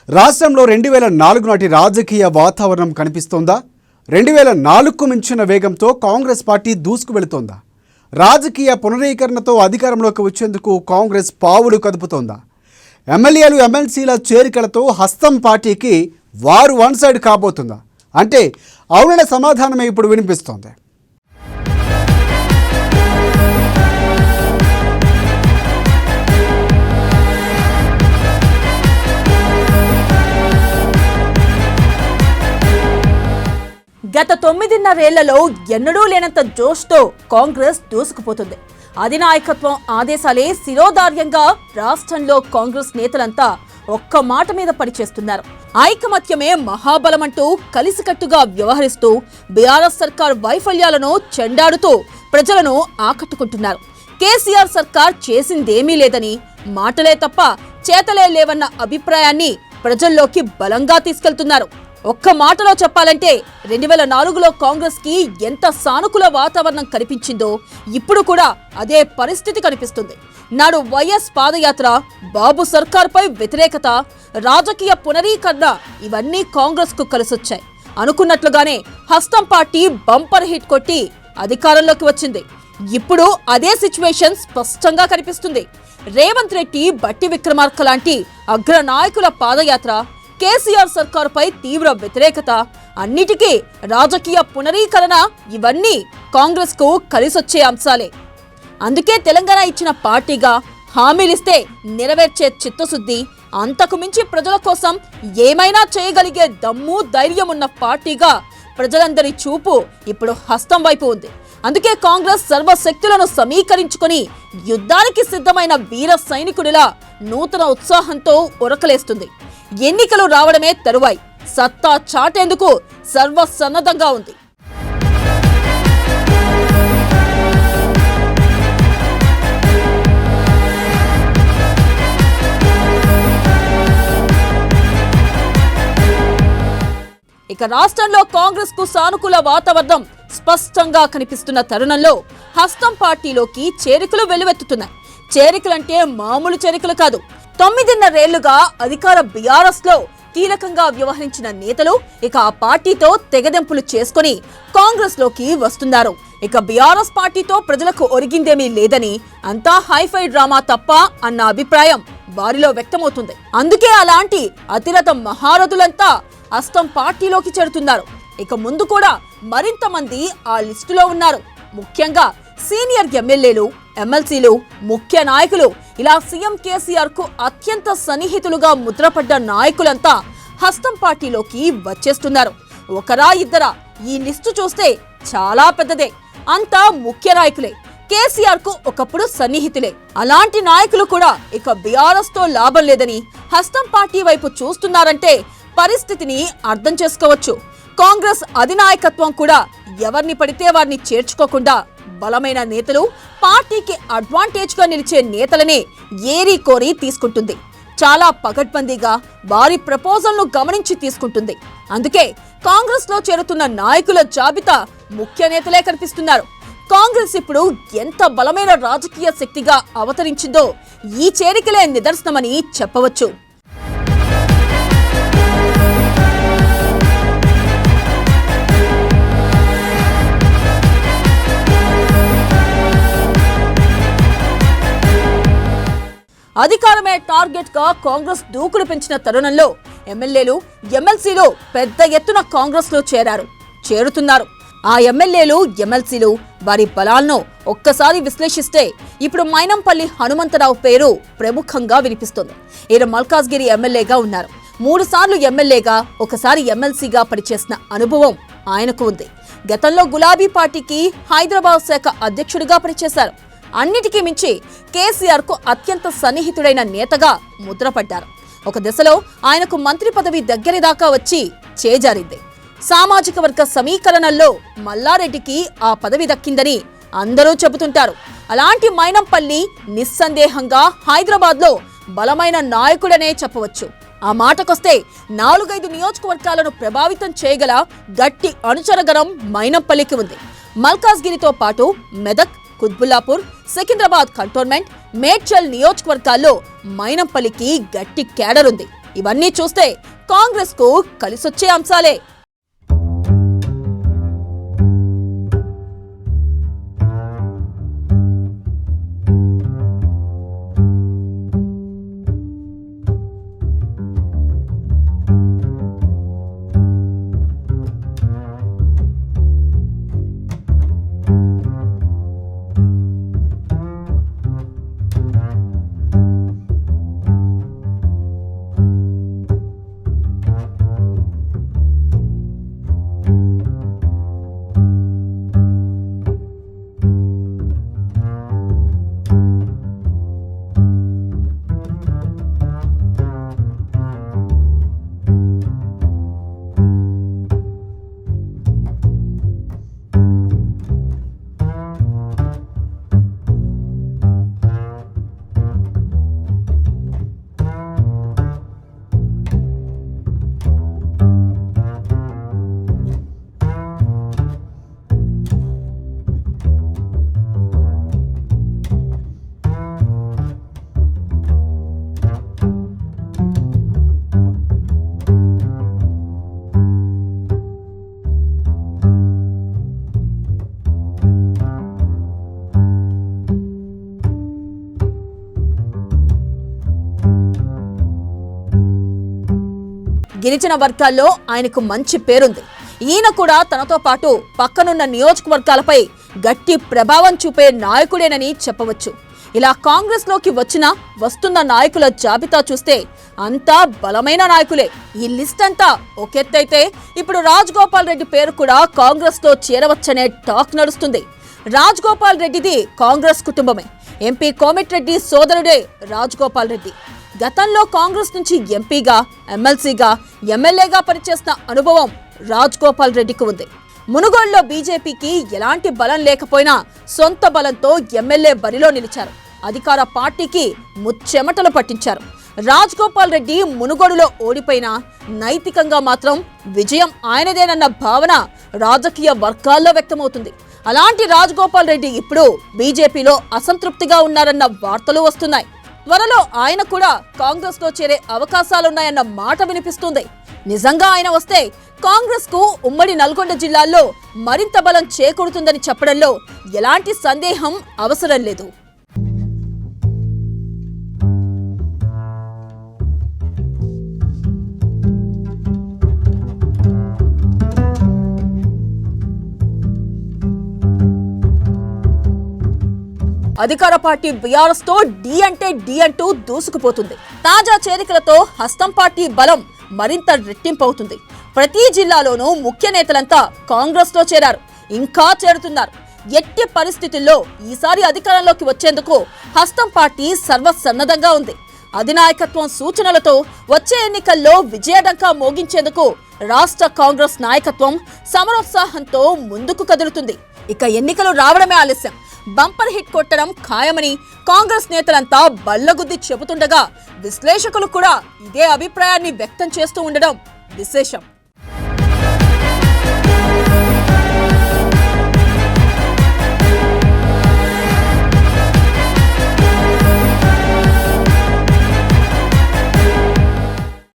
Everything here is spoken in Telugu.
రాష్ట్రంలో 2004 నాటి రాజకీయ వాతావరణం కనిపిస్తోందా? 2004కు మించిన వేగంతో కాంగ్రెస్ పార్టీ దూసుకు వెళుతోందా? రాజకీయ పునరీకరణతో అధికారంలోకి వచ్చేందుకు కాంగ్రెస్ పావులు కదుపుతోందా? ఎమ్మెల్యేలు ఎమ్మెల్సీల చేరికలతో హస్తం పార్టీకి వారు వన్ సైడ్ కాబోతుందా? అంటే అవుననే సమాధానమే ఇప్పుడు వినిపిస్తోంది. గత 9.5 ఏళ్లలో ఎన్నడూ లేనంత జోష్తో కాంగ్రెస్ దూసుకుపోతుంది. అధినాయకత్వం ఆదేశాలే శిరోధార్యంగా రాష్ట్రంలో కాంగ్రెస్ నేతలంతా ఒక్క మాట మీద పనిచేస్తున్నారు. ఐకమత్యమే మహాబలమంటూ కలిసికట్టుగా వ్యవహరిస్తూ బీఆర్ఎస్ సర్కార్ వైఫల్యాలను చెండాడుతూ ప్రజలను ఆకట్టుకుంటున్నారు. కేసీఆర్ సర్కార్ చేసిందేమీ లేదని, మాటలే తప్ప చేతలే లేవన్న అభిప్రాయాన్ని ప్రజల్లోకి బలంగా తీసుకెళ్తున్నారు. ఒక్క మాటలో చెప్పాలంటే 2004లో కాంగ్రెస్ కి ఎంత సానుకూల వాతావరణం కనిపించిందో ఇప్పుడు కూడా అదే పరిస్థితి కనిపిస్తుంది. నాడు వైఎస్ పాదయాత్ర, బాబు సర్కార్పై వ్యతిరేకత, రాజకీయ పునరీకరణ ఇవన్నీ కాంగ్రెస్ కు కలిసొచ్చాయి. అనుకున్నట్లుగానే హస్తం పార్టీ బంపర్ హిట్ కొట్టి అధికారంలోకి వచ్చింది. ఇప్పుడు అదే సిచ్యువేషన్ స్పష్టంగా కనిపిస్తుంది. రేవంత్ రెడ్డి, బట్టి విక్రమార్క లాంటి అగ్ర నాయకుల పాదయాత్ర, కేసీఆర్ సర్కారుపై తీవ్ర వ్యతిరేకత, అన్నిటికీ రాజకీయ పునరీకరణ ఇవన్నీ కాంగ్రెస్ కు కలిసొచ్చే అంశాలే. అందుకే తెలంగాణ ఇచ్చిన పార్టీగా హామీలిస్తే నెరవేర్చే చిత్తశుద్ధి, అంతకు మించి ప్రజల కోసం ఏమైనా చేయగలిగే దమ్ము, ధైర్యం ఉన్న పార్టీగా ప్రజలందరి చూపు ఇప్పుడు హస్తం వైపు ఉంది. అందుకే కాంగ్రెస్ సర్వశక్తులను సమీకరించుకొని యుద్ధానికి సిద్ధమైన వీర సైనికుడిలా నూతన ఉత్సాహంతో ఉరకలేస్తుంది. ఎన్నికలు రావడమే తరువాయి సత్తా చాటేందుకు సర్వసన్నద్ధంగా ఉంది. ఇక రాష్ట్రంలో కాంగ్రెస్ కు సానుకూల వాతావరణం స్పష్టంగా కనిపిస్తున్న తరుణంలో హస్తం పార్టీలోకి చేరికలు వెల్లువెత్తుతున్నాయి. చేరికలంటే మామూలు చేరికలు కాదు. 9.5 ఏళ్లుగా అధికార బీఆర్ఎస్ లో కీలకంగా వ్యవహరించిన నేతలు ఇక ఆ పార్టీతో తెగదెంపులు చేసుకుని కాంగ్రెస్ లోకి వస్తున్నారు. ఇక బీఆర్ఎస్ పార్టీతో ప్రజలకు ఒరిగిందేమీ లేదని, అంతా హైఫై డ్రామా తప్ప అన్న అభిప్రాయం వారిలో వ్యక్తమవుతుంది. అందుకే అలాంటి అతిరథ మహారథులంతా హస్తం పార్టీలోకి చేరుతున్నారు. ఇక ముందు కూడా మరింత మంది ఆ లిస్టులో ఉన్నారు. ముఖ్యంగా సీనియర్ ఎమ్మెల్యేలు, ఎమ్మెల్సీలు, ముఖ్య నాయకులు, ఇలా సీఎం కేసీఆర్ కు అత్యంత సన్నిహితులుగా ముద్రపడ్డ నాయకులంతా హస్తం పార్టీలోకి వచ్చేస్తున్నారు. ఒకరా ఇద్దరా, ఈ లిస్టు చూస్తే చాలా పెద్దదే. అంతా ముఖ్య నాయకులే, కేసీఆర్ కు ఒకప్పుడు సన్నిహితులే. అలాంటి నాయకులు కూడా ఇక బీఆర్ఎస్ తో లాభం లేదని హస్తం పార్టీ వైపు చూస్తున్నారంటే పరిస్థితిని అర్థం చేసుకోవచ్చు. కాంగ్రెస్ అధినాయకత్వం కూడా ఎవరిని పడితే వారిని చేర్చుకోకుండా బలమైన నేతలు, పార్టీకి అడ్వాంటేజ్ గా నిలిచే నేతలనే ఏరి కోరి తీసుకుంటుంది. చాలా పకడ్బందీగా వారి ప్రపోజల్ను గమనించి తీసుకుంటుంది. అందుకే కాంగ్రెస్ లో చేరుతున్న నాయకుల జాబితా ముఖ్య నేతలే కనిపిస్తున్నారు. కాంగ్రెస్ ఇప్పుడు ఎంత బలమైన రాజకీయ శక్తిగా అవతరించిందో ఈ చేరికలే నిదర్శనమని చెప్పవచ్చు. అధికారమే టార్గెట్ గా కాంగ్రెస్ దూకుడు పెంచిన తరుణంలో ఎమ్మెల్యేలు, ఎమ్మెల్సీలు పెద్ద ఎత్తున కాంగ్రెస్ లో చేరుతున్నారు. ఆ ఎమ్మెల్యేలు, ఎమ్మెల్సీలు వారి బలాలను ఒక్కసారి విశ్లేషిస్తే ఇప్పుడు మైనంపల్లి హనుమంతరావు పేరు ప్రముఖంగా వినిపిస్తుంది. ఈయన మల్కాజ్గిరి ఎమ్మెల్యేగా ఉన్నారు. 3 సార్లు ఎమ్మెల్యేగా, ఒకసారి ఎమ్మెల్సీగా పనిచేసిన అనుభవం ఆయనకు ఉంది. గతంలో గులాబీ పార్టీకి హైదరాబాద్ శాఖ అధ్యక్షుడిగా పనిచేశారు. అన్నిటికీ మించి కేసీఆర్ కు అత్యంత సన్నిహితుడైన నేతగా ముద్రపడ్డారు. ఒక దశలో ఆయనకు మంత్రి పదవి దగ్గరి దాకా వచ్చి చేజారింది. సామాజిక వర్గ సమీకరణల్లో మల్లారెడ్డికి ఆ పదవి దక్కిందని అందరూ చెబుతుంటారు. అలాంటి మైనంపల్లి నిస్సందేహంగా హైదరాబాద్ లో బలమైన నాయకుడనే చెప్పవచ్చు. ఆ మాటకొస్తే 4-5 నియోజకవర్గాలను ప్రభావితం చేయగల గట్టి అనుచరగణం మైనంపల్లికి ఉంది. మల్కాజ్గిరితో పాటు మెదక్, కుత్బుల్లాపూర్, సికింద్రాబాద్ కంటోన్మెంట్, మేడ్చల్ నియోజకవర్గాల్లో మైనంపల్లికి గట్టి కేడర్ ఉంది. ఇవన్నీ చూస్తే కాంగ్రెస్ కు కలిసొచ్చే అంశాలే. గిరిజన వర్గాల్లో ఆయనకు మంచి పేరుంది. ఈయన కూడా తనతో పాటు పక్కనున్న నియోజకవర్గాలపై గట్టి ప్రభావం చూపే నాయకుడేనని చెప్పవచ్చు. ఇలా కాంగ్రెస్లోకి వస్తున్న నాయకుల జాబితా చూస్తే అంతా బలమైన నాయకులే. ఈ లిస్ట్ అంతా ఒకెత్తైతే ఇప్పుడు రాజగోపాల్ రెడ్డి పేరు కూడా కాంగ్రెస్లో చేరవచ్చనే టాక్ నడుస్తుంది. రాజగోపాల్ రెడ్డిది కాంగ్రెస్ కుటుంబమే. ఎంపీ కోమటిరెడ్డి సోదరుడే రాజగోపాల్ రెడ్డి. గతంలో కాంగ్రెస్ నుంచి ఎంపీగా, ఎమ్మెల్సీగా, ఎమ్మెల్యేగా పనిచేసిన అనుభవం రాజగోపాల్ రెడ్డికి ఉంది. మునుగోడులో బీజేపీకి ఎలాంటి బలం లేకపోయినా సొంత బలంతో ఎమ్మెల్యే బరిలో నిలిచారు. అధికార పార్టీకి ముచ్చెమటలు పట్టించారు. రాజగోపాల్ రెడ్డి మునుగోడులో ఓడిపోయినా నైతికంగా మాత్రం విజయం ఆయనదేనన్న భావన రాజకీయ వర్గాల్లో వ్యక్తమవుతుంది. అలాంటి రాజగోపాల్ రెడ్డి ఇప్పుడు బీజేపీలో అసంతృప్తిగా ఉన్నారన్న వార్తలు వస్తున్నాయి. త్వరలో ఆయన కూడా కాంగ్రెస్ లో చేరే అవకాశాలున్నాయన్న మాట వినిపిస్తుంది. నిజంగా ఆయన వస్తే కాంగ్రెస్ కు ఉమ్మడి నల్గొండ జిల్లాల్లో మరింత బలం చేకూరుతుందని చెప్పడంలో ఎలాంటి సందేహం అవసరం లేదు. అధికార పార్టీ బీఆర్ఎస్ తో డి అంటే డి అంటూ దూసుకుపోతుంది. తాజా చేరికలతో హస్తం పార్టీ బలం మరింత రెట్టింపవుతుంది. ప్రతి జిల్లాలోనూ ముఖ్య నేతలంతా కాంగ్రెస్ లో చేరారు, ఇంకా చేరుతున్నారు. ఎట్టి పరిస్థితుల్లో ఈసారి అధికారంలోకి వచ్చేందుకు హస్తం పార్టీ సర్వసన్నద్ధంగా ఉంది. అధినాయకత్వం సూచనలతో వచ్చే ఎన్నికల్లో విజయడంకా మోగించేందుకు రాష్ట్ర కాంగ్రెస్ నాయకత్వం సమరోత్సాహంతో ముందుకు కదులుతుంది. ఇక ఎన్నికలు రావడమే ఆలస్యం, బంపర్ హిట్ కొట్టడం ఖాయమని కాంగ్రెస్ నేతలంతా బల్లగుద్ది చెబుతుండగా విశ్లేషకులు కూడా ఇదే అభిప్రాయాన్ని వ్యక్తం చేస్తూ ఉండడం విశేషం.